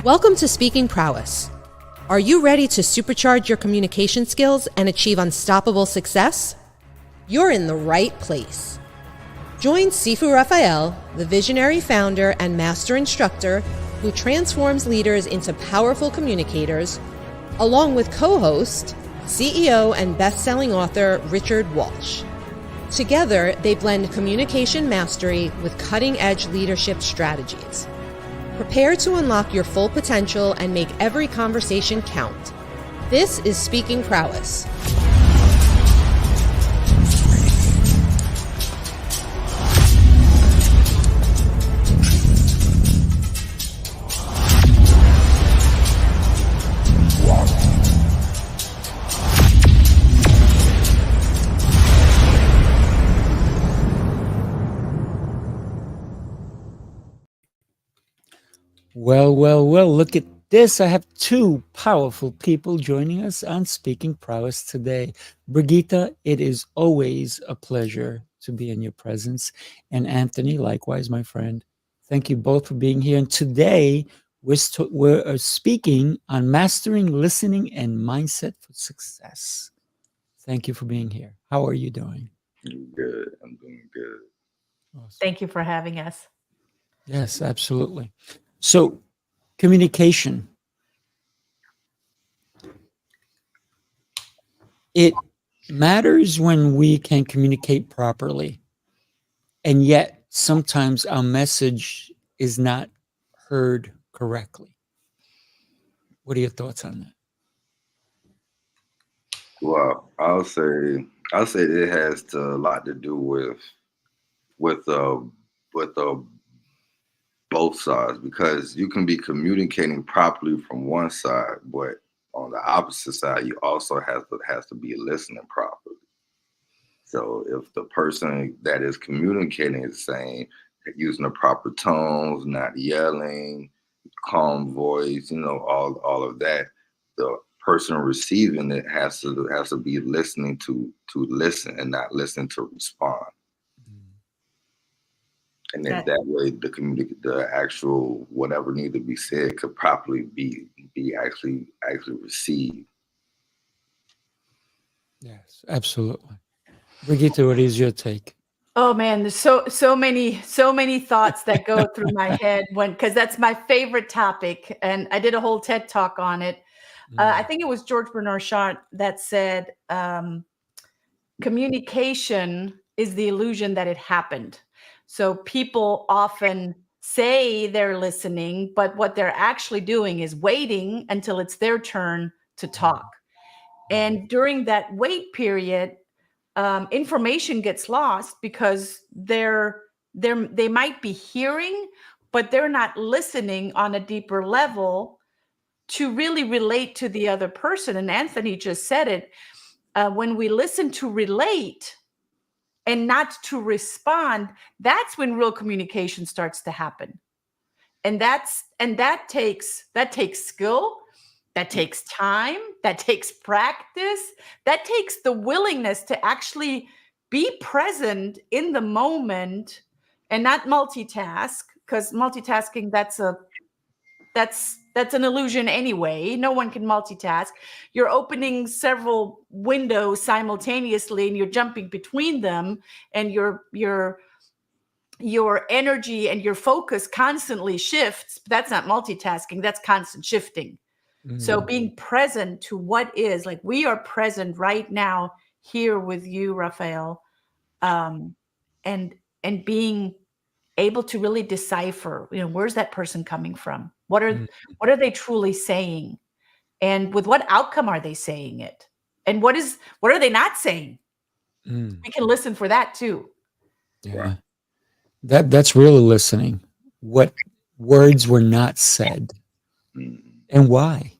Welcome to Speaking Prowess. Are you ready to supercharge your communication skills and achieve unstoppable success? You're in the right place. Join Sifu Rafael, the visionary founder and master instructor who transforms leaders into powerful communicators, along with co-host, CEO and best-selling author Richard Walsh. Together, they blend communication mastery with cutting-edge leadership strategies. Prepare to unlock your full potential and make every conversation count. This is Speaking Prowess. Well, look at this. I have two powerful people joining us on Speaking Prowess today. Brigitta, it is always a pleasure to be in your presence. And Anthony, likewise, my friend. Thank you both for being here. And today, we're speaking on mastering listening and mindset for success. Thank you for being here. How are you doing? Good. I'm doing good. Awesome. Thank you for having us. Yes, absolutely. So, communication. It matters when we can communicate properly, and yet sometimes our message is not heard correctly. What are your thoughts on that? Well, I'll say it has a lot to do with both sides, because you can be communicating properly from one side, but on the opposite side, you also has to be listening properly. So if the person that is communicating is saying, using the proper tones, not yelling, calm voice, all of that, the person receiving it has to be listening to listen and not listen to respond. And then that way, the actual whatever needs to be said could properly be actually received. Yes, absolutely. Brigitta, what is your take? Oh man, there's so many thoughts that go through my head because that's my favorite topic, and I did a whole TED talk on it. I think it was George Bernard Shaw that said, "Communication is the illusion that it happened." So people often say they're listening, but what they're actually doing is waiting until it's their turn to talk. And during that wait period, information gets lost because they might be hearing, but they're not listening on a deeper level to really relate to the other person. And Anthony just said it. When we listen to relate and not to respond, that's when real communication starts to happen. And that takes skill, that takes time, that takes practice, that takes the willingness to actually be present in the moment and not multitask, because multitasking, that's an illusion anyway. No one can multitask. You're opening several windows simultaneously and you're jumping between them, and your energy and your focus constantly shifts. That's not multitasking, that's constant shifting. So being present to what is, like we are present right now here with you, Rafael, and being able to really decipher, where's that person coming from? What are they truly saying? And with what outcome are they saying it? And what are they not saying? We can listen for that too. Yeah. That's really listening. What words were not said and why?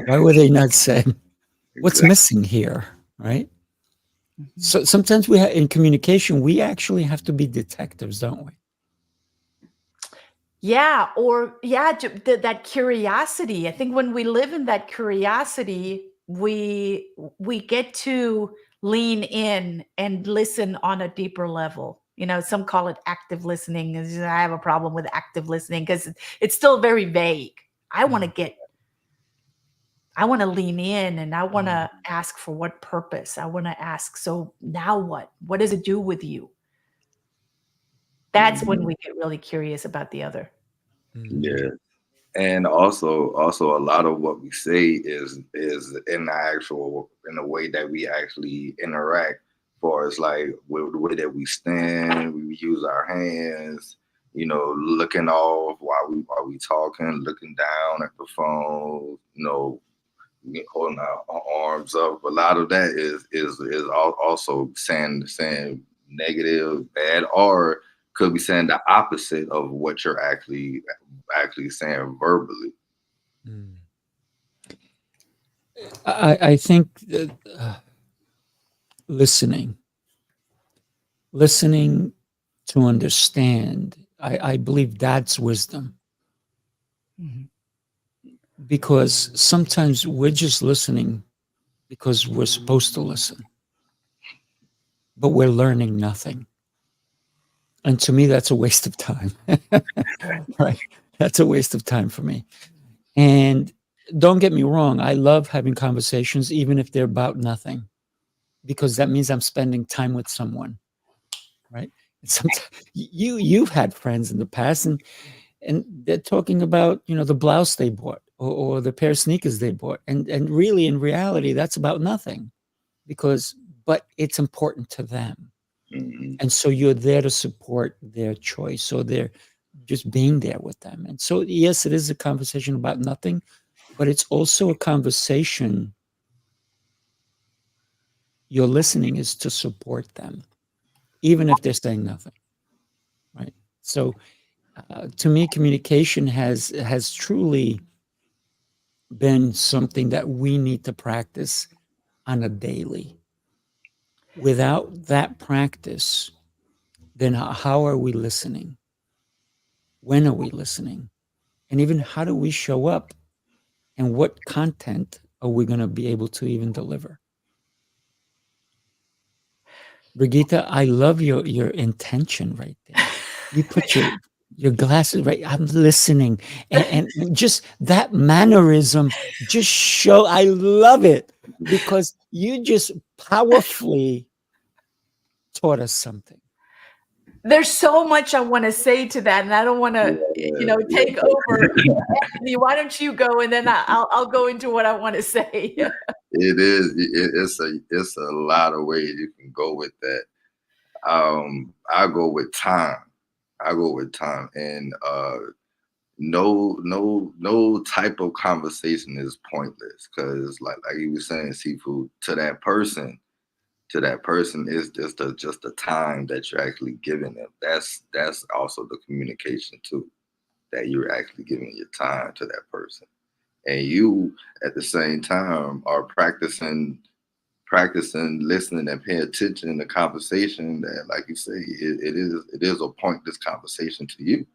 Why were they not said? What's missing here, right? So sometimes in communication, we actually have to be detectives, don't we? Yeah, that curiosity. I think when we live in that curiosity, we get to lean in and listen on a deeper level. Some call it active listening. I have a problem with active listening because it's still very vague. I want to lean in, and I want to ask for what purpose. I want to ask, so now what? What does it do with you? That's when we get really curious about the other. Yeah. And also a lot of what we say is in the way that we actually interact, for as like with the way that we stand, we use our hands, looking off while we talking, looking down at the phone, holding our arms up. A lot of that is also saying negative, bad, or could be saying the opposite of what you're actually saying verbally. I think that, listening to understand, I believe that's wisdom. Because sometimes we're just listening because we're supposed to listen, but we're learning nothing. And to me, that's a waste of time. Right? That's a waste of time for me. And don't get me wrong, I love having conversations, even if they're about nothing, because that means I'm spending time with someone, right? Sometimes you've had friends in the past, and they're talking about the blouse they bought or the pair of sneakers they bought, and really in reality that's about nothing, but it's important to them. And so you're there to support their choice, so they're just being there with them. And so yes, it is a conversation about nothing, but it's also a conversation. Your listening is to support them, even if they're saying nothing, right? So to me, communication has truly been something that we need to practice on a daily. Without that practice, then how are we listening? When are we listening? And even how do we show up? And what content are we going to be able to even deliver? Brigitta, I love your intention right there. You put your glasses right. I'm listening, and just that mannerism just show. I love it because you just powerfully taught us something. There's so much I want to say to that, and I don't want to, take over. Anthony, why don't you go, and then I'll go into what I want to say. It is. It's a lot of ways you can go with that. I go with time. And no type of conversation is pointless, because like you were saying, Sifu, to that person is just the time that you're actually giving them. That's also the communication too, that you're actually giving your time to that person, and you at the same time are practicing listening and paying attention in the conversation. That, like you say, it is a pointless conversation to you.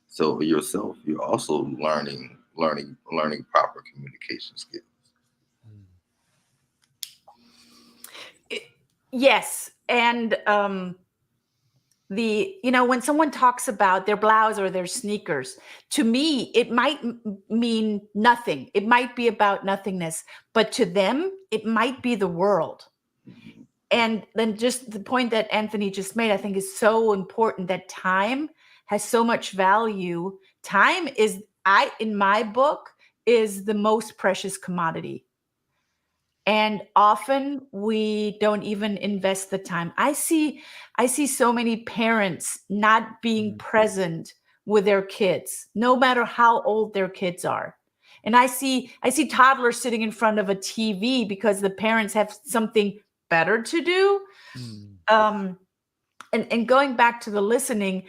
So for yourself, you're also learning proper communication skills. Yes. And when someone talks about their blouse or their sneakers, to me, it might mean nothing. It might be about nothingness, but to them, it might be the world. And then just the point that Anthony just made, I think is so important, that time has so much value. Time is, in my book, is the most precious commodity. And often we don't even invest the time. I see so many parents not being present with their kids, no matter how old their kids are. And I see toddlers sitting in front of a TV because the parents have something better to do. And going back to the listening,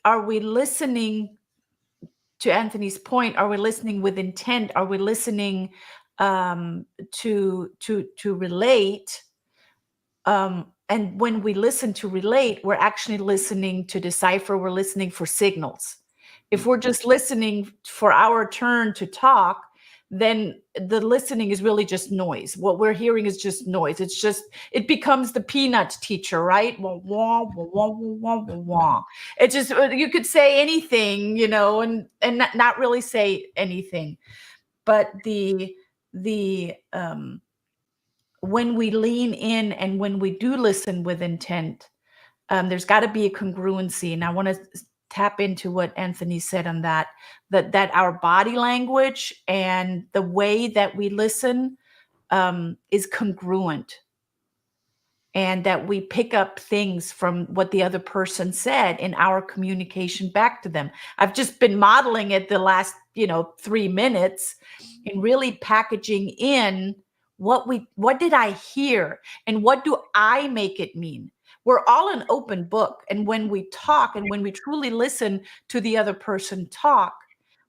are we listening, to Anthony's point, are we listening with intent? Are we listening to relate? And when we listen to relate, we're actually listening to decipher. We're listening for signals. If we're just listening for our turn to talk, then the listening is really just noise. What we're hearing is just noise. It becomes the peanut teacher, right? Wah, wah, wah, wah, wah, wah, wah. It just, you could say anything, and not really say anything. But when we lean in and when we do listen with intent, there's got to be a congruency. And I want to tap into what Anthony said on that our body language and the way that we listen is congruent, and that we pick up things from what the other person said in our communication back to them. I've just been modeling it the last 3 minutes, and really packaging in what did I hear and what do I make it mean. We're all an open book, and when we talk and when we truly listen to the other person talk,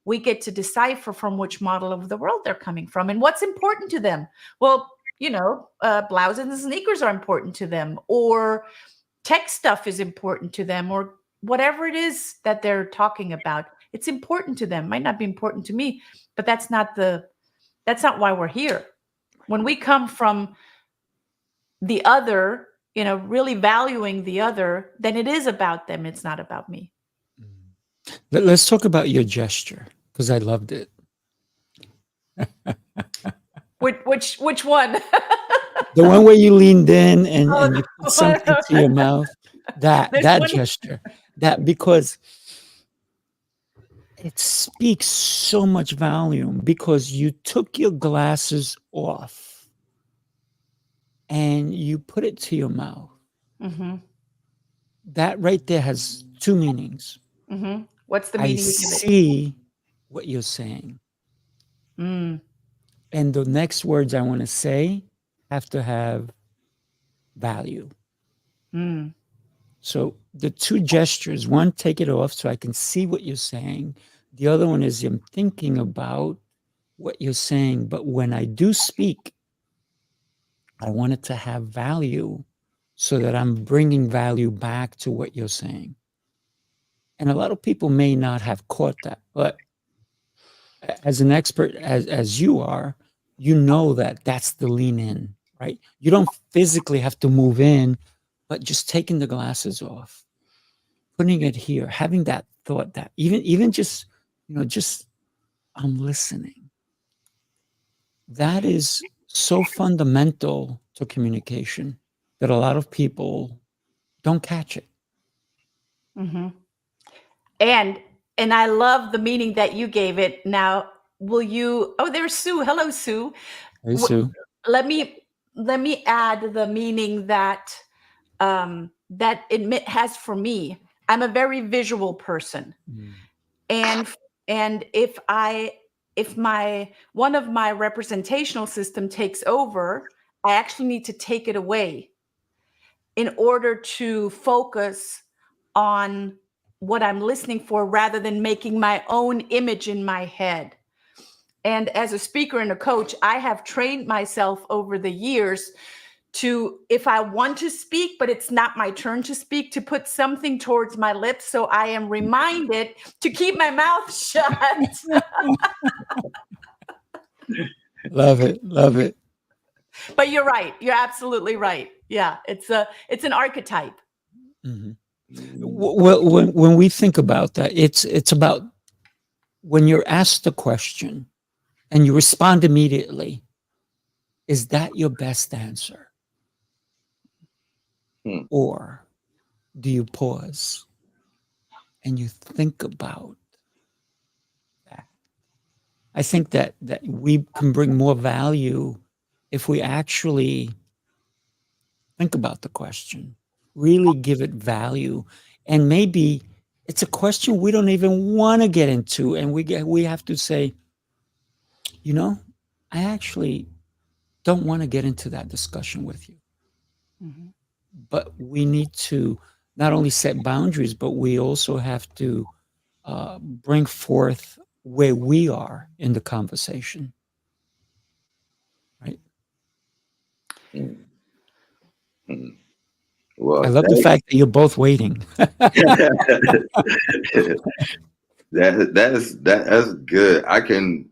we get to decipher from which model of the world they're coming from and what's important to them. Well, blouses and sneakers are important to them, or tech stuff is important to them, or whatever it is that they're talking about. It's important to them. Might not be important to me, but that's not why we're here. When we come from the other, really valuing the other, then it is about them. It's not about me. Let's talk about your gesture, because I loved it. Which one? The one where you leaned in and you put something to your mouth. That gesture. That, because it speaks so much volume, because you took your glasses off and you put it to your mouth. Mm-hmm. That right there has two meanings. Mm-hmm. What's the meaning? I see what you're saying. And the next words I want to say have to have value. So the two gestures, one, take it off so I can see what you're saying. The other one is I'm thinking about what you're saying. But when I do speak, I want it to have value so that I'm bringing value back to what you're saying. And a lot of people may not have caught that. But as an expert, as you are, you know that that's the lean in, right? You don't physically have to move in, but just taking the glasses off, putting it here, having that thought, that even just, just I'm listening. That is so fundamental to communication that a lot of people don't catch it. Mm-hmm. And I love the meaning that you gave it. Now, will you? Oh, there's Sue. Hello, Sue. Hey, Sue. Let me add the meaning that it has for me. I'm a very visual person, and if one of my representational system takes over, I actually need to take it away in order to focus on what I'm listening for, rather than making my own image in my head. And as a speaker and a coach, I have trained myself over the years to, if I want to speak, but it's not my turn to speak, to put something towards my lips so I am reminded to keep my mouth shut. Love it. Love it. But you're right. You're absolutely right. Yeah, it's an archetype. Mm-hmm. Well, when we think about that, it's about when you're asked a question and you respond immediately. Is that your best answer? Or do you pause and you think about that? I think that we can bring more value if we actually think about the question, really give it value. And maybe it's a question we don't even want to get into. And we have to say, I actually don't want to get into that discussion with you. Mm-hmm. But we need to not only set boundaries, but we also have to bring forth where we are in the conversation. Right? Mm-hmm. Well, I love the fact that you're both waiting. That's good. I can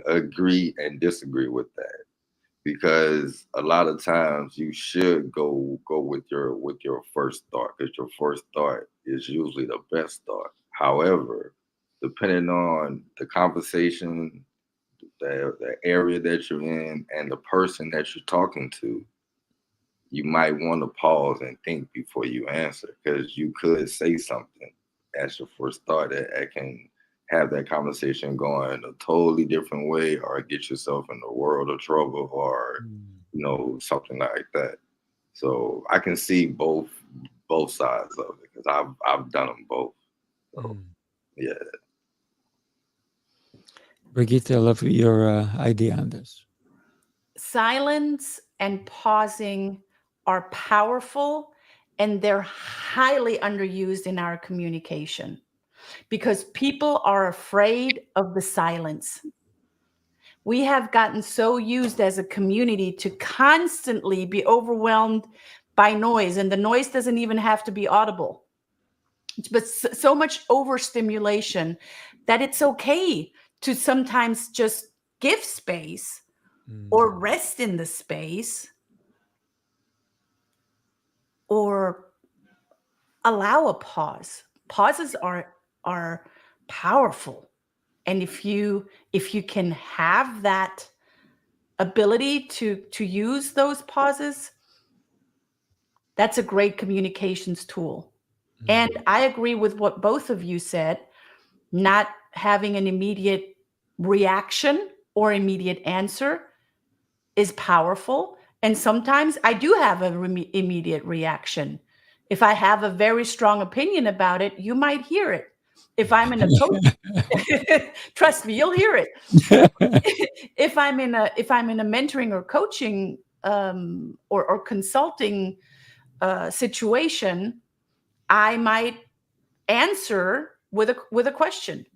agree and disagree with that, because a lot of times you should go with your first thought, because your first thought is usually the best thought. However, depending on the conversation, the area that you're in, and the person that you're talking to, you might want to pause and think before you answer, because you could say something as your first thought that can have that conversation going a totally different way, or get yourself in a world of trouble, or something like that. So I can see both sides of it, because I've done them both. So yeah. Brigitta, I love your idea on this. Silence and pausing are powerful, and they're highly underused in our communication, because people are afraid of the silence. We have gotten so used as a community to constantly be overwhelmed by noise, and the noise doesn't even have to be audible, but so much overstimulation that it's okay to sometimes just give space or rest in the space, or allow a pause. Pauses are powerful. And if you can have that ability to use those pauses, that's a great communications tool. And I agree with what both of you said, not having an immediate reaction or immediate answer is powerful. And sometimes I do have an immediate reaction. If I have a very strong opinion about it, you might hear it. If I'm in a coach, trust me, you'll hear it. If I'm in a mentoring or coaching or consulting situation, I might answer with a question.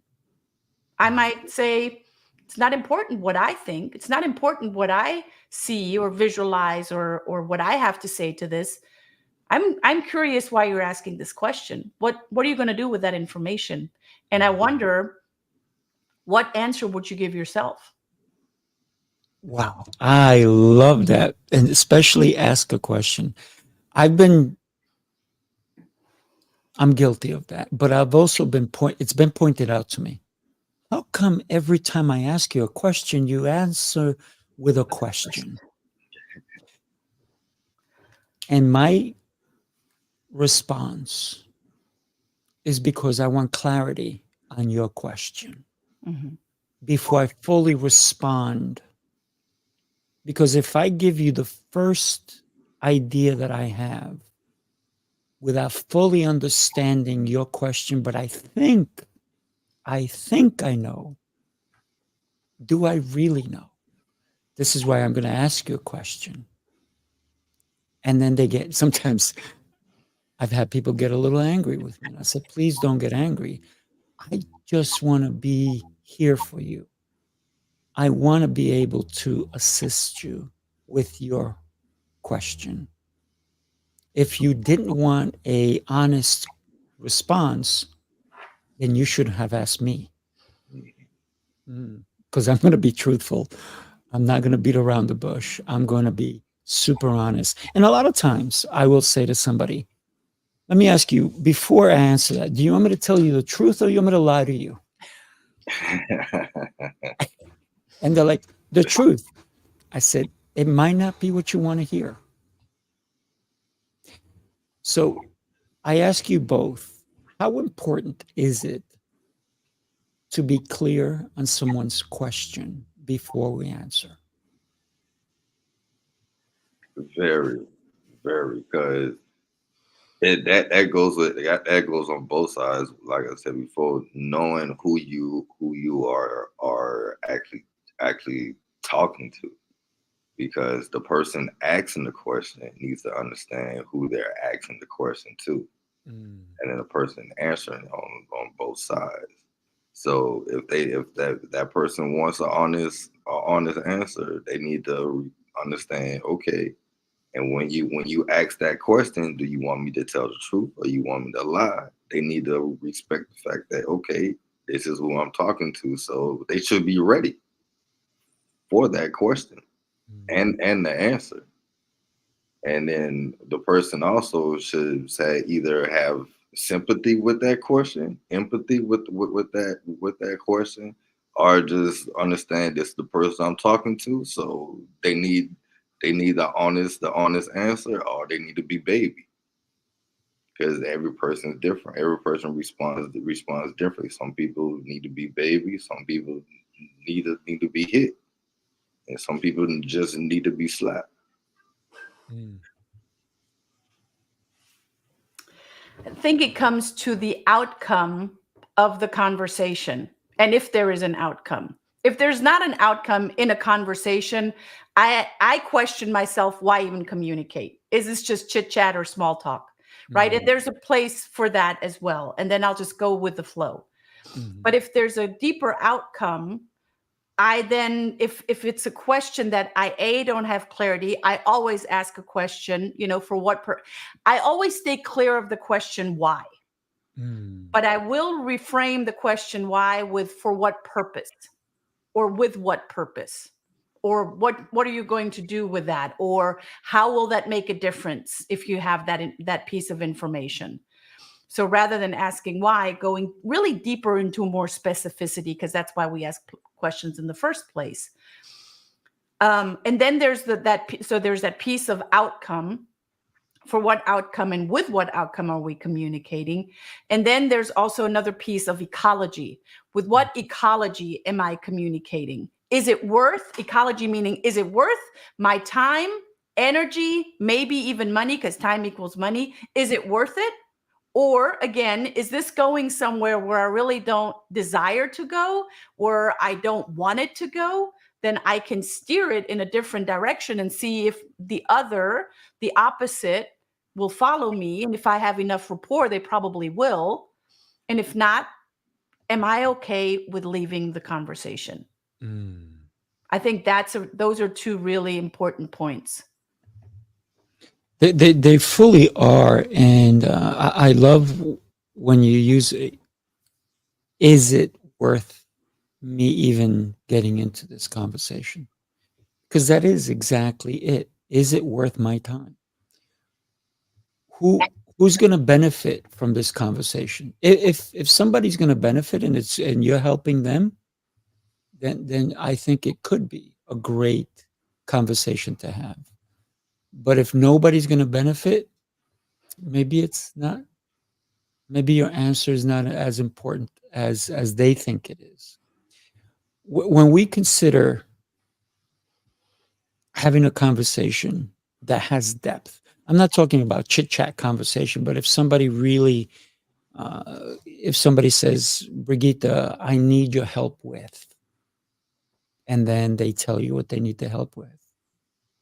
I might say, it's not important what I think. It's not important what I see or visualize or what I have to say to this. I'm curious why you're asking this question. What are you going to do with that information? And I wonder, what answer would you give yourself? Wow, I love that, and especially ask a question. I'm guilty of that, but I've also it's been pointed out to me. How come every time I ask you a question, you answer with a question? And my response is because I want clarity on your question before I fully respond. Because if I give you the first idea that I have without fully understanding your question, but I think I know, do I really know? This is why I'm going to ask you a question. And then sometimes I've had people get a little angry with me. And I said, please don't get angry. I just want to be here for you. I want to be able to assist you with your question. If you didn't want an honest response, then you shouldn't have asked me. Because I'm going to be truthful. I'm not going to beat around the bush. I'm going to be super honest. And a lot of times I will say to somebody, let me ask you, before I answer that, do you want me to tell you the truth, or you want me to lie to you? And they're like, the truth. I said, it might not be what you want to hear. So I ask you both, how important is it to be clear on someone's question before we answer? Very, very, because that goes on both sides. Like I said before, knowing who you are actually talking to, because the person asking the question needs to understand who they're asking the question to, and then the person answering on both sides. So if that person wants an honest answer, they need to understand, okay, and when you ask that question, do you want me to tell the truth or you want me to lie? they need to respect the fact that, okay, this is who I'm talking to. So they should be ready for that question and the answer. And then the person also should say either have sympathy with that question, empathy with that question, or just understand this is the person I'm talking to. So they need the honest answer, or they need to be baby. Because every person is different. Every person responds differently. Some people need to be baby. Some people need to be hit, and some people just need to be slapped. I think it comes to the outcome of the conversation, and if there is an outcome. If there's not an outcome in a conversation, I question myself, why even communicate? Is this just chit chat or small talk? Right? And there's a place for that as well. And then I'll just go with the flow. But if there's a deeper outcome, I then, if it's a question that I don't have clarity, I always ask a question, for what I always stay clear of the question why. But I will reframe the question why with for what purpose, or with what purpose, or what are you going to do with that, or how will that make a difference if you have that piece of information. So rather than asking why, going really deeper into more specificity, because that's why we ask questions in the first place. And then there's that piece of outcome. For what outcome and with what outcome are we communicating? And then there's also another piece of ecology. With what ecology am I communicating? Is it worth, ecology meaning, is it worth my time, energy, maybe even money, because time equals money? Is it worth it? Or again, is this going somewhere where I really don't desire to go, or I don't want it to go? Then I can steer it in a different direction and see if the opposite will follow me. And if I have enough rapport, they probably will. And if not, am I okay with leaving the conversation? I think those are two really important points. They fully are. And I love when you use it. Is it worth me even getting into this conversation? Because that is exactly it. Is it worth my time? Who's going to benefit from this conversation? If somebody's going to benefit and you're helping them, then I think it could be a great conversation to have. But if nobody's going to benefit, maybe it's not. Maybe your answer is not as important as they think it is. When we consider having a conversation that has depth, I'm not talking about chit chat conversation, but if somebody really, if somebody says, Brigitta, I need your help with, and then they tell you what they need to help with,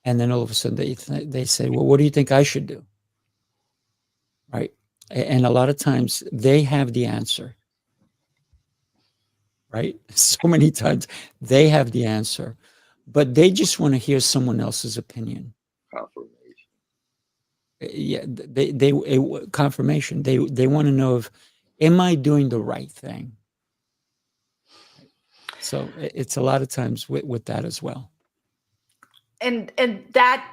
and then all of a sudden they say, well, what do you think I should do? Right. And a lot of times they have the answer. Right. So many times they have the answer, but they just want to hear someone else's opinion. Confirmation. Yeah, they confirmation. They want to know am I doing the right thing? So it's a lot of times with that as well. And that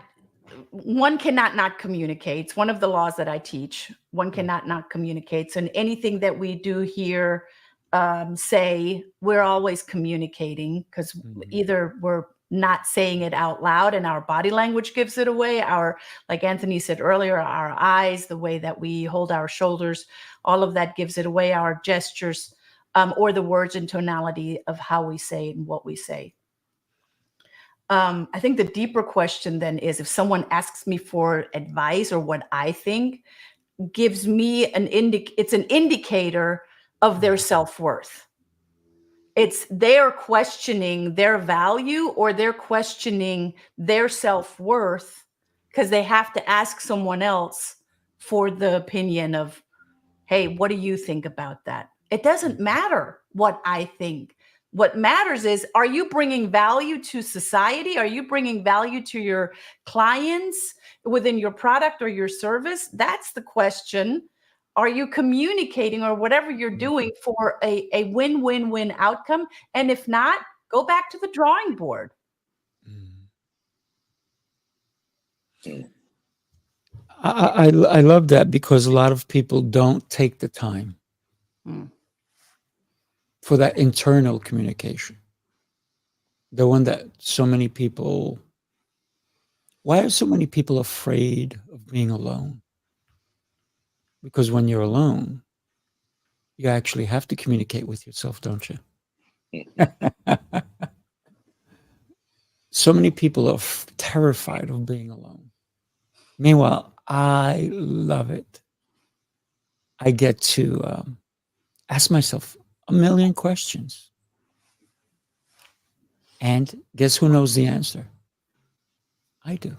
one cannot not communicate. It's one of the laws that I teach. One cannot not communicate. So in anything that we do here, say, we're always communicating, because either we're not saying it out loud and our body language gives it away, like Anthony said earlier, our eyes, the way that we hold our shoulders, all of that gives it away, our gestures, or the words and tonality of how we say it and what we say. I think the deeper question then is, if someone asks me for advice or what I think, gives me it's an indicator of their self-worth. It's they're questioning their value, or they're questioning their self-worth because they have to ask someone else for the opinion of, hey, what do you think about that? It doesn't matter what I think. What matters is, are you bringing value to society? Are you bringing value to your clients within your product or your service? That's the question. are you communicating or whatever you're doing for a win-win-win outcome? And if not, go back to the drawing board. I love that, because a lot of people don't take the time for that internal communication. The one that so many people, why are so many people afraid of being alone? Because when you're alone, you actually have to communicate with yourself, don't you? So many people are terrified of being alone. Meanwhile, I love it. I get to ask myself a million questions. And guess who knows the answer? I do.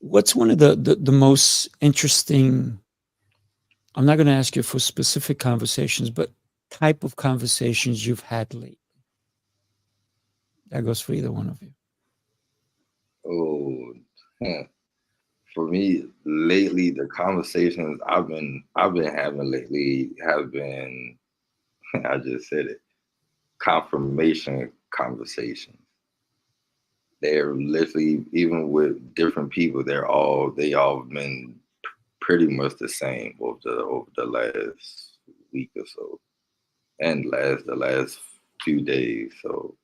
What's one of the most interesting, I'm not going to ask you for specific conversations, but type of conversations you've had lately? That goes for either one of you. For me, lately, the conversations I've been having lately have been, I just said it, confirmation conversations. They're literally, even with different people, they all been pretty much the same over the last week or so, and the last few days. So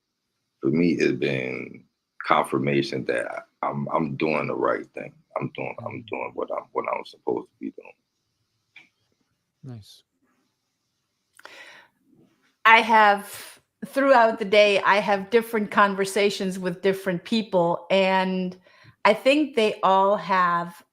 for me, it's been confirmation that I'm doing the right thing. I'm doing what I'm supposed to be doing. Nice. I have, throughout the day, I have different conversations with different people, and I think they all have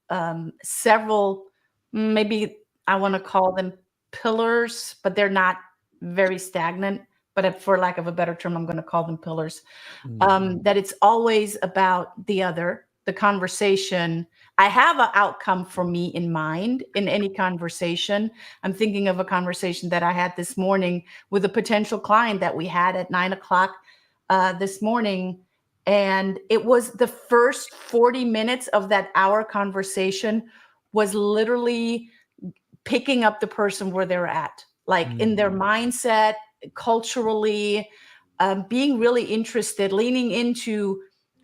several, maybe I want to call them pillars, but they're not very stagnant. But for lack of a better term, I'm going to call them pillars. That it's always about the other, the conversation. I have an outcome for me in mind in any conversation. I'm thinking of a conversation that I had this morning with a potential client that we had at 9 o'clock this morning. And it was the first 40 minutes of that hour conversation was literally picking up the person where they're at, like in their mindset, culturally, being really interested, leaning into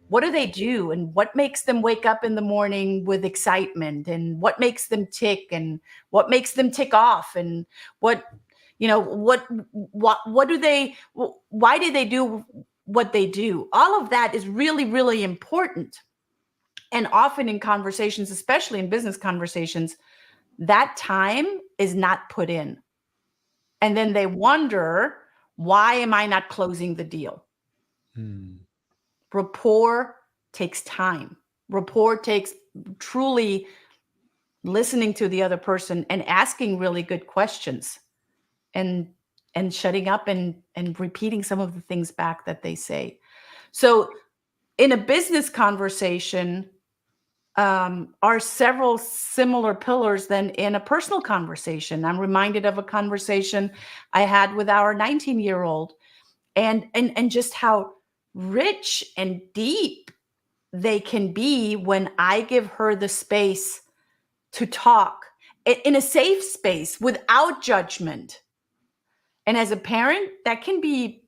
what do they do and what makes them wake up in the morning with excitement, and what makes them tick and what makes them tick off, and what do they, why do they do what they do? All of that is really, really important. And often in conversations, especially in business conversations, that time is not put in. And then they wonder, why am I not closing the deal? Rapport takes time. Rapport takes truly listening to the other person and asking really good questions, and shutting up and repeating some of the things back that they say. So in a business conversation, are several similar pillars than in a personal conversation. I'm reminded of a conversation I had with our 19-year-old, and just how rich and deep they can be when I give her the space to talk in a safe space without judgment. And as a parent, that can be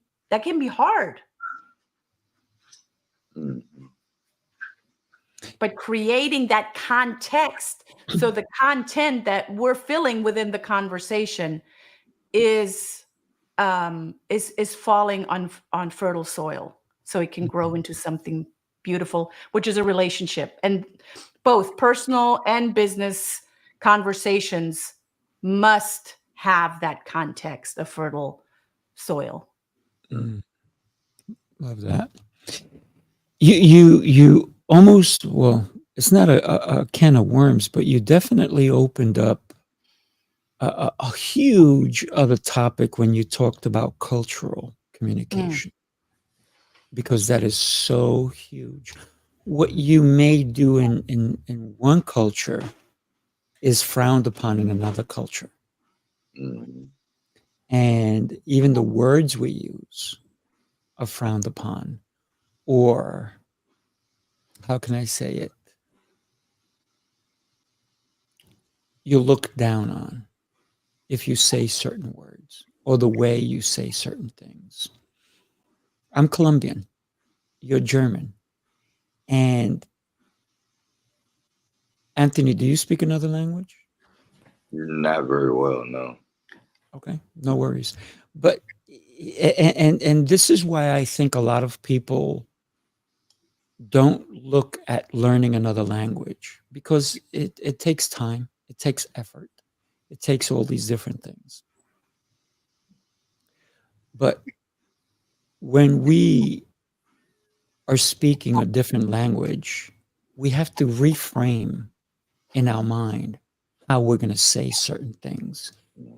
hard. But creating that context, so the content that we're filling within the conversation is falling on fertile soil, so it can grow into something beautiful, which is a relationship. And both personal and business conversations must have that context of fertile soil. Love that. You almost, well, it's not a can of worms, but you definitely opened up a huge other topic when you talked about cultural communication, because that is so huge. What you may do in one culture is frowned upon in another culture. And even the words we use are frowned upon, or how can I say it? you look down on if you say certain words or the way you say certain things. I'm Colombian, you're German. And Anthony, do you speak another language? Not very well, no. Okay, no worries. But and this is why I think a lot of people don't look at learning another language, because it takes time, it takes effort, it takes all these different things. But when we are speaking a different language, we have to reframe in our mind how we're going to say certain things.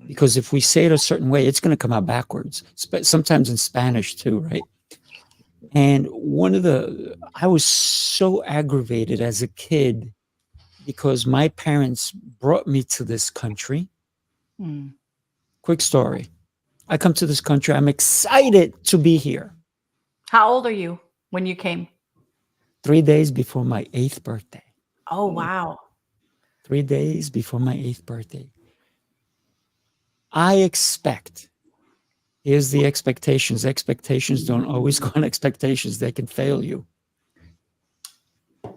Because if we say it a certain way, it's going to come out backwards, sometimes in Spanish too, right? And I was so aggravated as a kid because my parents brought me to this country. Quick story. I come to this country. I'm excited to be here. How old are you when you came? 3 days before my 8th birthday. Oh, wow. 3 days before my 8th birthday. I expect, here's the expectations. Expectations don't always go on expectations. They can fail you.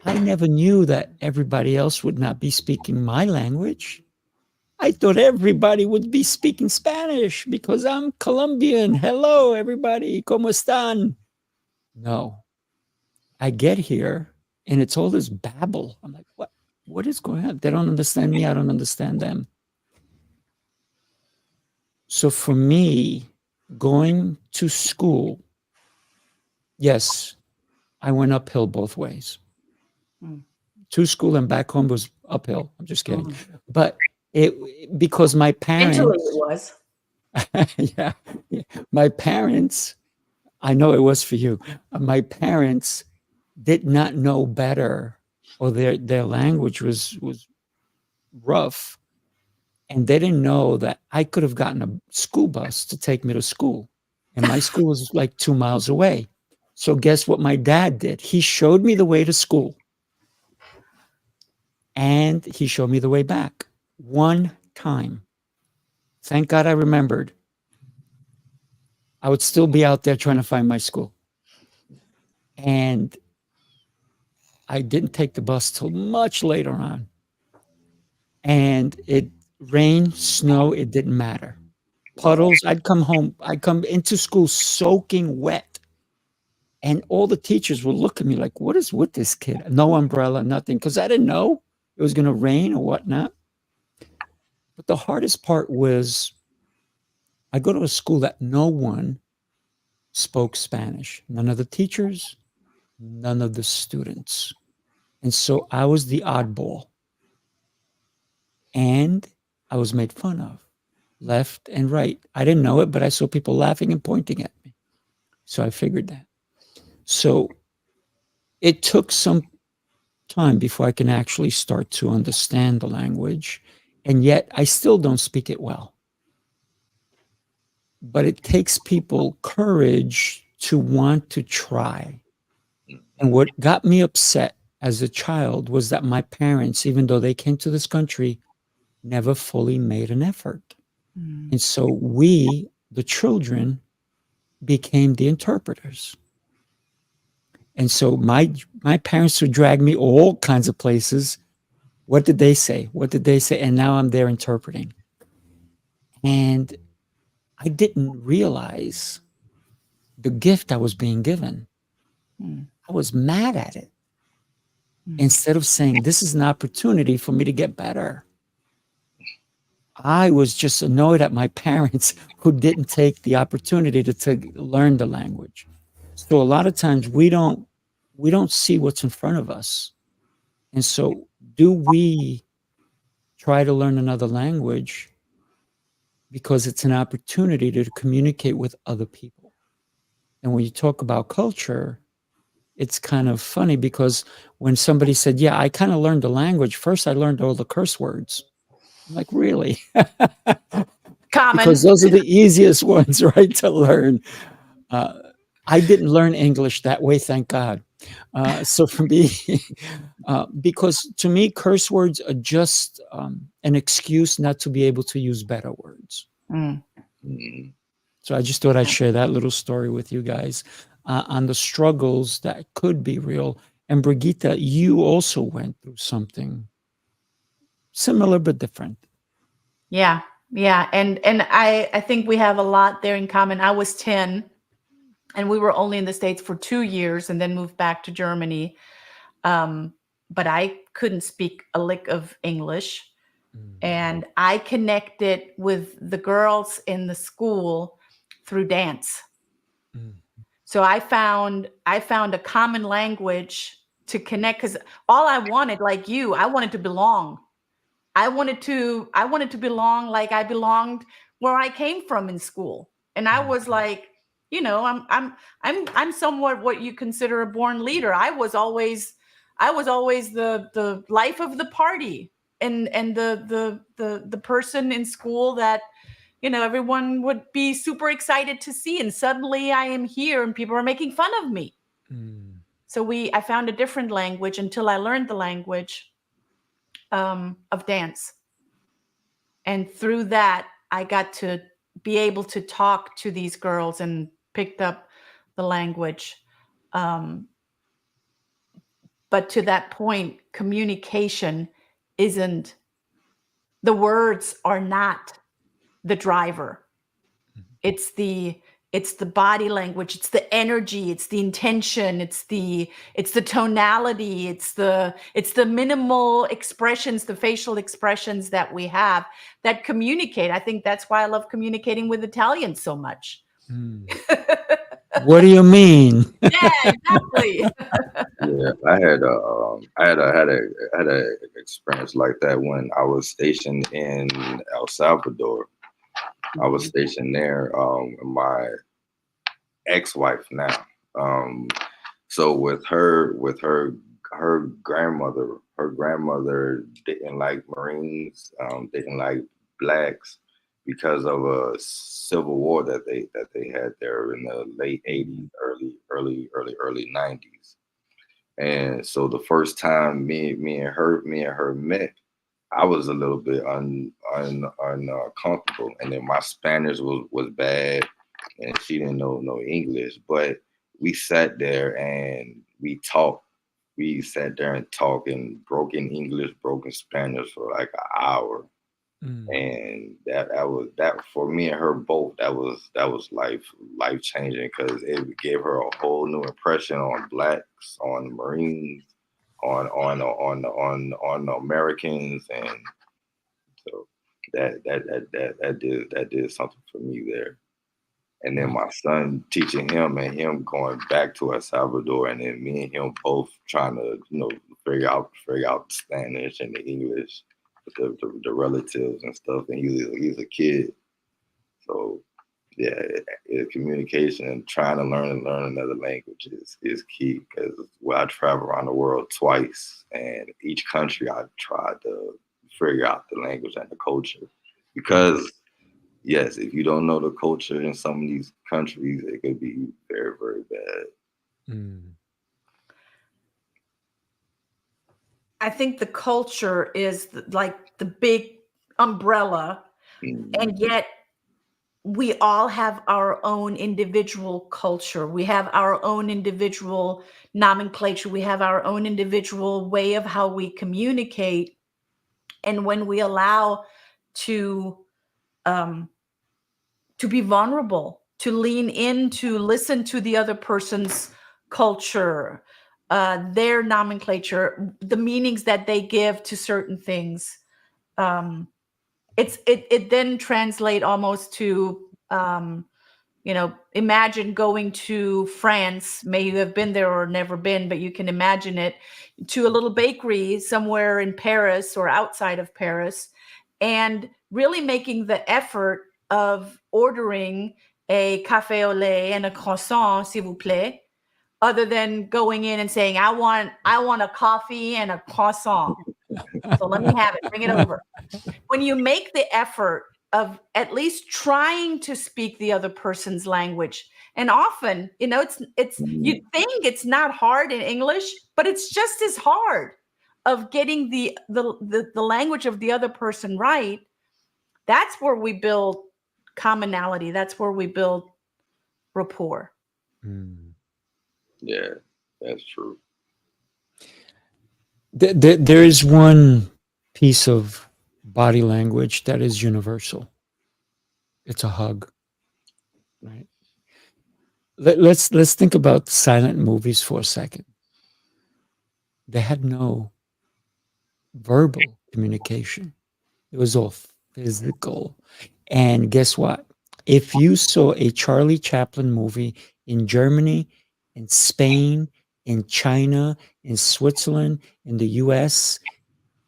I never knew that everybody else would not be speaking my language. I thought everybody would be speaking Spanish because I'm Colombian. Hello, everybody. ¿Cómo están? No. I get here and it's all this babble. I'm like, what is going on? They don't understand me. I don't understand them. So for me, going to school, yes, I went uphill both ways. To school and back home was uphill. I'm just kidding. But because my parents, mentally it was. yeah, my parents, I know it was for you. My parents did not know better, or their language was rough, and they didn't know that I could have gotten a school bus to take me to school, and my school was like 2 miles away. So guess what my dad did? He showed me the way to school, and he showed me the way back one time. Thank God I remembered. I would still be out there trying to find my school. And I didn't take the bus till much later on. And it rained, snow, it didn't matter. Puddles, I'd come into school soaking wet. And all the teachers would look at me like, what is with this kid? No umbrella, nothing, because I didn't know it was going to rain or whatnot. But the hardest part was I go to a school that no one spoke Spanish. None of the teachers, none of the students. And so I was the oddball. And I was made fun of, left and right. I didn't know it, but I saw people laughing and pointing at me. So I figured that. So it took some time before I can actually start to understand the language. And yet I still don't speak it well. But it takes people courage to want to try. And what got me upset as a child was that my parents, even though they came to this country, never fully made an effort. And so we, the children, became the interpreters. And so my parents would drag me all kinds of places. What did they say? What did they say? And now I'm there interpreting. And I didn't realize the gift I was being given. I was mad at it. Instead of saying, this is an opportunity for me to get better, I was just annoyed at my parents who didn't take the opportunity to learn the language. So a lot of times we don't see what's in front of us. And so do we try to learn another language because it's an opportunity to communicate with other people? And when you talk about culture, it's kind of funny because when somebody said, yeah, I kind of learned the language, first I learned all the curse words. I'm like, really? Common. Because those are the easiest ones, right, to learn. I didn't learn English that way, thank God. So for me, Because to me, curse words are just an excuse not to be able to use better words. Mm. Mhm. So I just thought I'd share that little story with you guys on the struggles that could be real. And Brigitta, you also went through something similar but different. Yeah. Yeah. And I think we have a lot there in common. I was 10 and we were only in the States for 2 years and then moved back to Germany. But I couldn't speak a lick of English. And I connected with the girls in the school through dance. So I found a common language to connect, because all I wanted, like you, I wanted to belong. I wanted to belong like I belonged where I came from in school. And I was like, I'm somewhat what you consider a born leader. I was always the life of the party, and the person in school that everyone would be super excited to see. And suddenly I am here and people are making fun of me. So I found a different language until I learned the language of dance. And through that, I got to be able to talk to these girls and picked up the language. But to that point, communication isn't, the words are not the driver. It's the body language, it's the energy, it's the intention, it's the tonality, it's the minimal expressions, the facial expressions that we have that communicate. I think that's why I love communicating with Italians so much. What do you mean? Yeah, exactly. Yeah, I had a experience like that when I was stationed in El Salvador. I was stationed there. My ex-wife now. So with her grandmother, didn't like Marines, didn't like blacks because of a civil war that they had there in the late 80s, early 90s. And so the first time me and her met, I was a little bit uncomfortable, and then my Spanish was bad, and she didn't know no English. But we sat there and we talked. We sat there and talked in broken English, broken Spanish for like an hour, and that for me and her both. That was life changing, because it gave her a whole new impression on blacks, on Marines, on Americans, and so that did something for me there. And then my son teaching him, and him going back to El Salvador, and then me and him both trying to figure out the Spanish and the English with the relatives and stuff. And he's a kid, so yeah, communication and trying to learn another language is key, because I travel around the world twice, and each country I tried to figure out the language and the culture, because yes, if you don't know the culture in some of these countries, it could be very, very bad. I think the culture is like the big umbrella, and yet we all have our own individual culture. We have our own individual nomenclature. We have our own individual way of how we communicate. And when we allow to be vulnerable, to lean in, to listen to the other person's culture, their nomenclature, the meanings that they give to certain things, it then translate almost to imagine going to France. May you have been there or never been, but you can imagine it, to a little bakery somewhere in Paris or outside of Paris, and really making the effort of ordering a café au lait and a croissant, s'il vous plaît, other than going in and saying, I want a coffee and a croissant. So let me have it, bring it over. When you make the effort of at least trying to speak the other person's language, and often, it's you think it's not hard in English, but it's just as hard. of getting the language of the other person right, that's where we build commonality. That's where we build rapport. Yeah, that's true. There is one piece of body language that is universal. It's a hug, right? Let's think about silent movies for a second. They had no verbal communication. It was all physical. And guess what? If you saw a Charlie Chaplin movie in Germany, in Spain, in China, in Switzerland, in the US,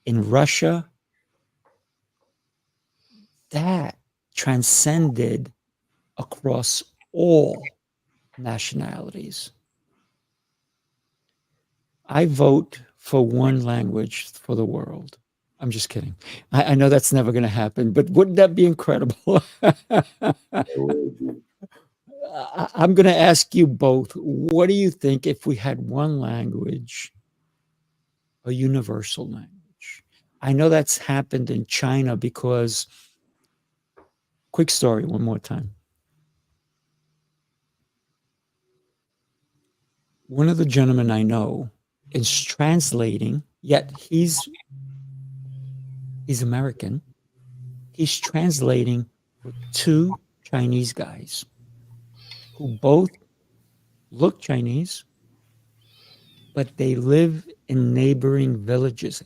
in Russia, that transcended across all nationalities. I vote for one language for the world. I'm just kidding. I know that's never going to happen, but wouldn't that be incredible? I'm going to ask you both, what do you think if we had one language, a universal language? I know that's happened in China because, quick story, one more time. One of the gentlemen I know is translating, yet he's American. He's translating for two Chinese guys who both look Chinese, but they live in neighboring villages,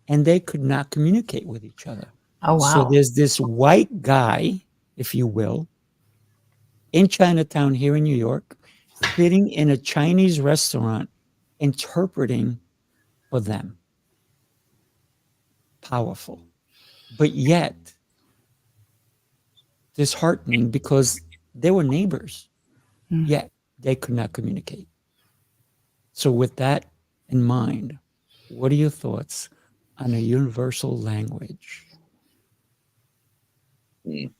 and they could not communicate with each other. Oh, wow. So there's this white guy, if you will, in Chinatown here in New York, sitting in a Chinese restaurant, interpreting for them. Powerful. But yet, disheartening because they were neighbors, yet they could not communicate. So with that in mind, what are your thoughts on a universal language? That'd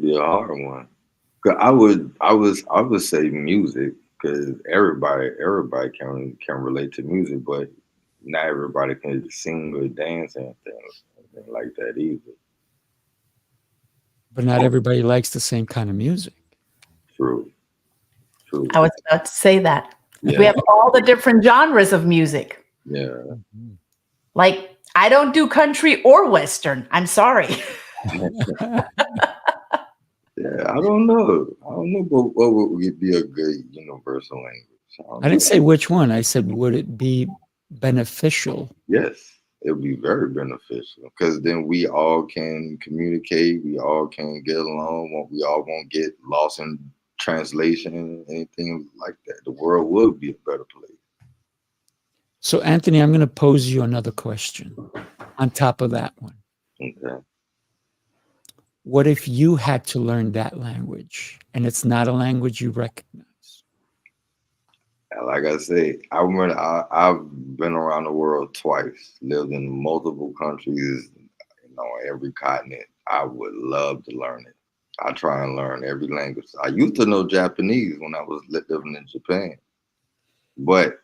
be a hard one. 'Cause I would say music, because everybody can relate to music, but not everybody can sing or dance and things like that either. But not everybody likes the same kind of music. True. I was about to say that. Yeah. We have all the different genres of music. Yeah. Like, I don't do country or Western. I'm sorry. Yeah, I don't know, but what would be a good universal language? I didn't say which one. I said, would it be beneficial? Yes, it would be very beneficial, because then we all can communicate. We all can get along. We all won't get lost in translation, anything like that. The world would be a better place. So, Anthony, I'm going to pose you another question on top of that one. Okay. What if you had to learn that language and it's not a language you recognize? Like I say, I've been around the world twice, lived in multiple countries, every continent. I would love to learn it. I try and learn every language. I used to know Japanese when I was living in Japan, but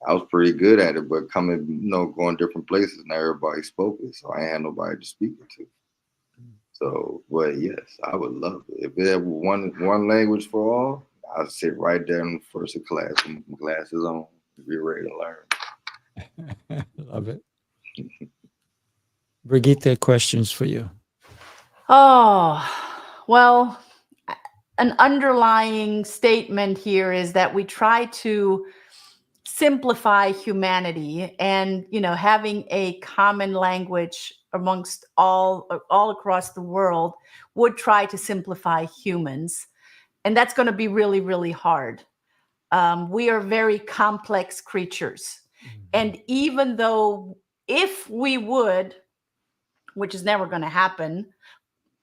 I was pretty good at it. But going different places, and everybody spoke it, so I ain't had nobody to speak it to. So, but yes, I would love it. If there were one language for all, I'd sit right there in first class with my glasses on, be ready to learn. Love it. Brigitta, questions for you. Oh, well, an underlying statement here is that we try to simplify humanity, and having a common language amongst all across the world would try to simplify humans, and that's going to be really, really hard. We are very complex creatures, and even though if we would, which is never going to happen,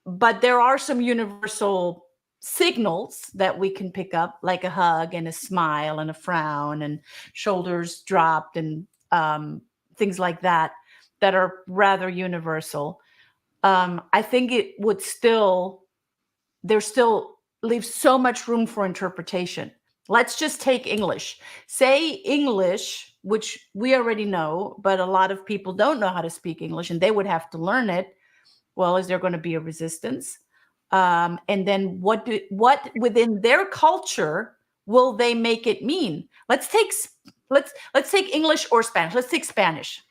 but there are some universal signals that we can pick up, like a hug and a smile and a frown and shoulders dropped and things like that are rather universal. I think it would still leaves so much room for interpretation. Let's just take English. Say English, which we already know, but a lot of people don't know how to speak English and they would have to learn it. Well, is there going to be a resistance? And then what within their culture will they make it mean? Let's take English or Spanish. Let's take Spanish,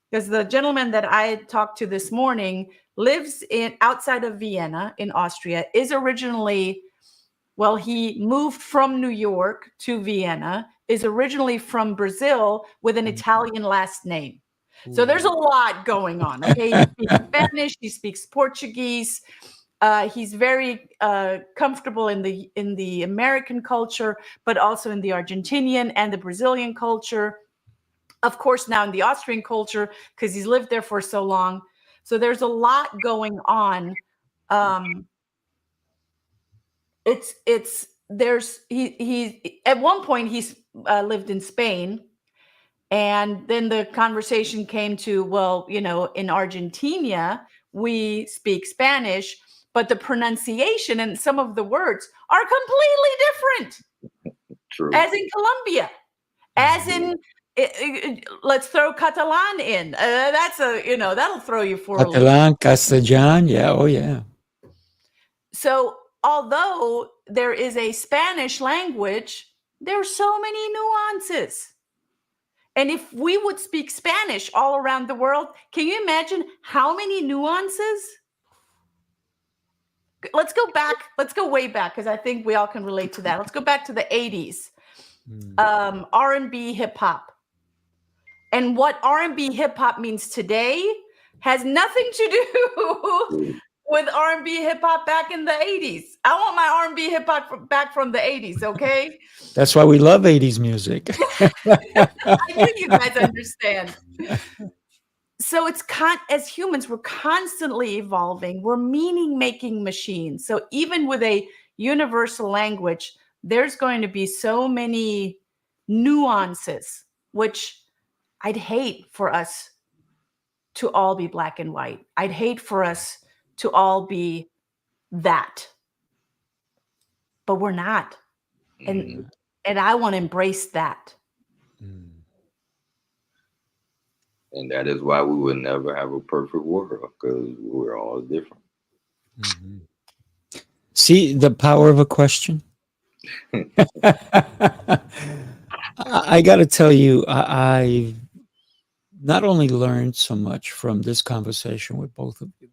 because the gentleman that I talked to this morning lives outside of Vienna in Austria, is originally, well, he moved from New York to Vienna, is originally from Brazil with an Italian last name. So there's a lot going on. Okay, he speaks Spanish, he speaks Portuguese. He's very comfortable in the American culture, but also in the Argentinian and the Brazilian culture. Of course, now in the Austrian culture, because he's lived there for so long. So there's a lot going on. He at one point he's lived in Spain. And then the conversation came to, well, in Argentina, we speak Spanish, but the pronunciation and some of the words are completely different. True. As in Colombia, as in, let's throw Catalan in. That's that'll throw you for a loop. Catalan, Castellan, yeah, oh yeah. So although there is a Spanish language, there are so many nuances. And if we would speak Spanish all around the world, can you imagine how many nuances? Let's go back. Let's go way back, because I think we all can relate to that. Let's go back to the 80s. R&B hip hop. And what R&B hip hop means today has nothing to do with R&B hip hop back in the 80s. I want my R&B hip hop back from the 80s, okay? That's why we love 80s music. I knew you guys understand. So as humans, we're constantly evolving. We're meaning-making machines. So even with a universal language, there's going to be so many nuances, which I'd hate for us to all be black and white. I'd hate for us to all be that. But we're not. And I want to embrace that. And that is why we will never have a perfect world, because we're all different. See the power of a question? I got to tell you, I've not only learned so much from this conversation with both of you,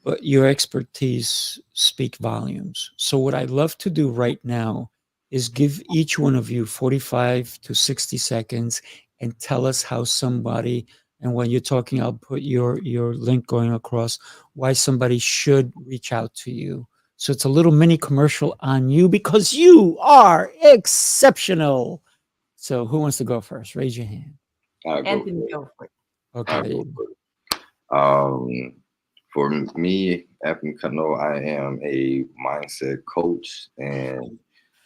but your expertise speak volumes. So what I'd love to do right now is give each one of you 45 to 60 seconds and tell us how somebody, and when you're talking, I'll put your link going across, why somebody should reach out to you. So it's a little mini commercial on you, because you are exceptional. So who wants to go first? Raise your hand. Anthony, go for it. Okay. For me, Anthony Cano, I am a mindset coach, and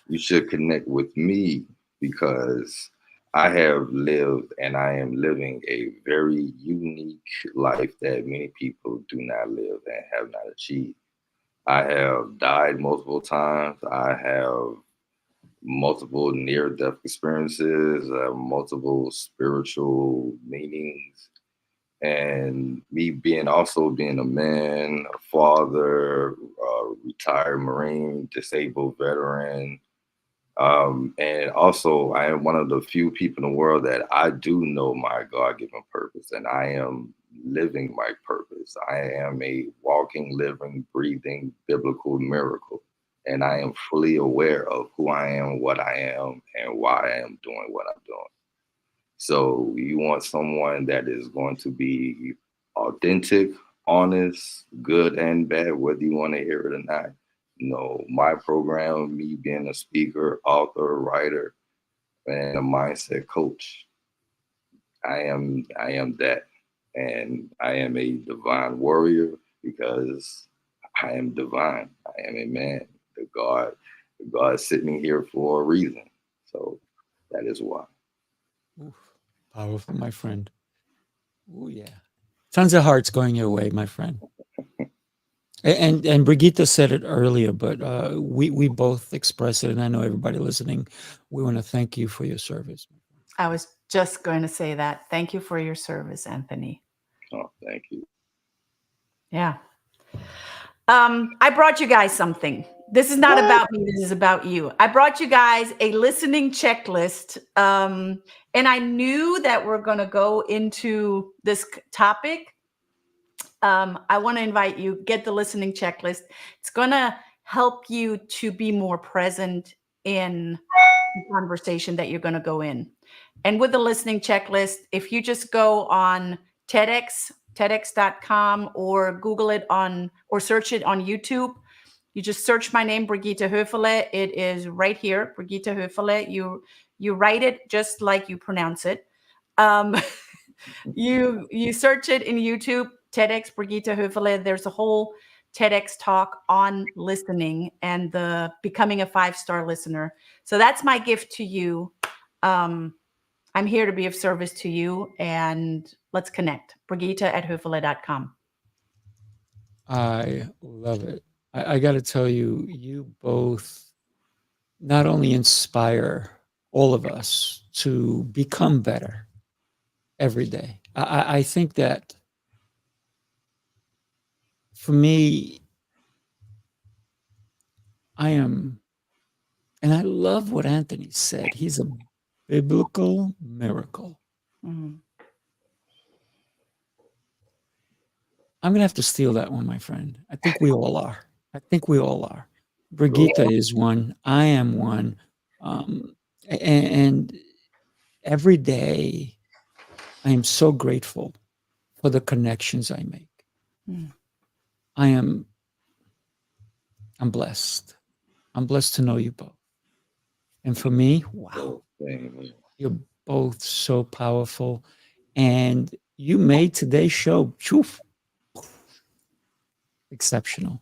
you should connect with me because I have lived and I am living a very unique life that many people do not live and have not achieved. I have died multiple times. I have multiple near-death experiences, multiple spiritual meanings. And me being a man, a father, retired Marine, disabled veteran. And also I am one of the few people in the world that I do know my God-given purpose, and I am living my purpose. I am a walking, living, breathing biblical miracle. And I am fully aware of who I am, what I am, and why I am doing what I'm doing. So you want someone that is going to be authentic, honest, good and bad, whether you want to hear it or not. My program, me being a speaker, author, writer, and a mindset coach, I am that. And I am a divine warrior because I am divine. I am a man. The God sent me here for a reason. So that is why. Oof, powerful, my friend. Oh yeah. Tons of hearts going your way, my friend. And Brigitta said it earlier, but we both express it, and I know everybody listening, we want to thank you for your service. I was just going to say that. Thank you for your service, Anthony. Oh, thank you. Yeah. I brought you guys something. This is not about me. This is about you. I brought you guys a listening checklist. And I knew that we're going to go into this topic. I want to invite you, get the listening checklist. It's going to help you to be more present in the conversation that you're going to go in. And with the listening checklist, if you just go on TEDx.com or Google it or search it on YouTube, you just search my name, Brigitta Hoeferle. It is right here, Brigitta Hoeferle. You write it just like you pronounce it. You search it in YouTube, TEDx Brigitta Hoeferle. There's a whole TEDx talk on listening and the becoming a 5-star listener. So that's my gift to you. I'm here to be of service to you, and let's connect. Brigitta@hoeferle.com. I love it. I got to tell you, you both not only inspire all of us to become better every day. I think that for me, and I love what Anthony said. He's a biblical miracle. Mm-hmm. I'm going to have to steal that one, my friend. I think we all are. Brigitta is one. I am one. And every day, I am so grateful for the connections I make. Mm. I'm blessed. I'm blessed to know you both. And for me, wow, you're both so powerful. And you made today's show exceptional.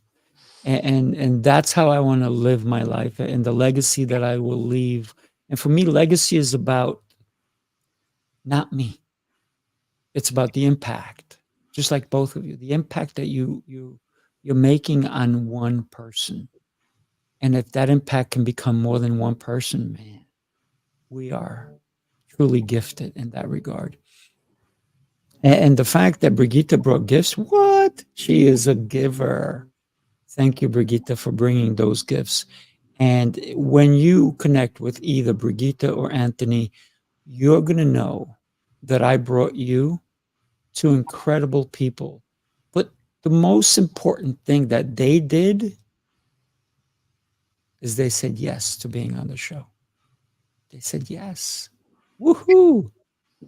And that's how I want to live my life and the legacy that I will leave. And for me, legacy is about not me. It's about the impact, just like both of you, the impact that you're making on one person. And if that impact can become more than one person, man, we are truly gifted in that regard. And the fact that Brigitta brought gifts, what? She is a giver. Thank you, Brigitta, for bringing those gifts. And when you connect with either Brigitta or Anthony, you're going to know that I brought you to incredible people. But the most important thing that they did is they said yes to being on the show. They said yes. Woohoo!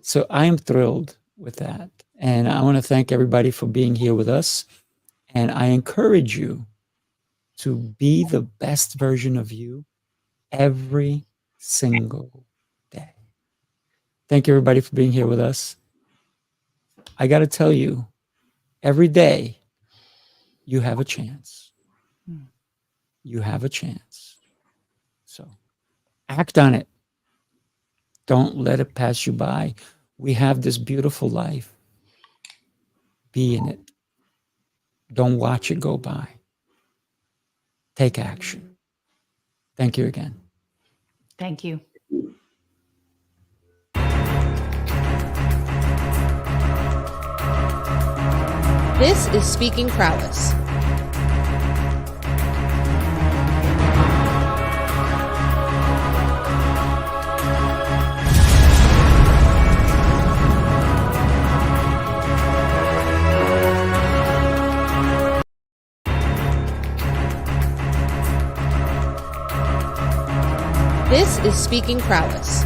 So I am thrilled with that. And I want to thank everybody for being here with us. And I encourage you to be the best version of you every single day. Thank you, everybody, for being here with us. I got to tell you, every day you have a chance. You have a chance. So act on it. Don't let it pass you by. We have this beautiful life. Be in it. Don't watch it go by. Take action. Thank you again. Thank you. This is Speaking Prowess. This is Speaking Prowess.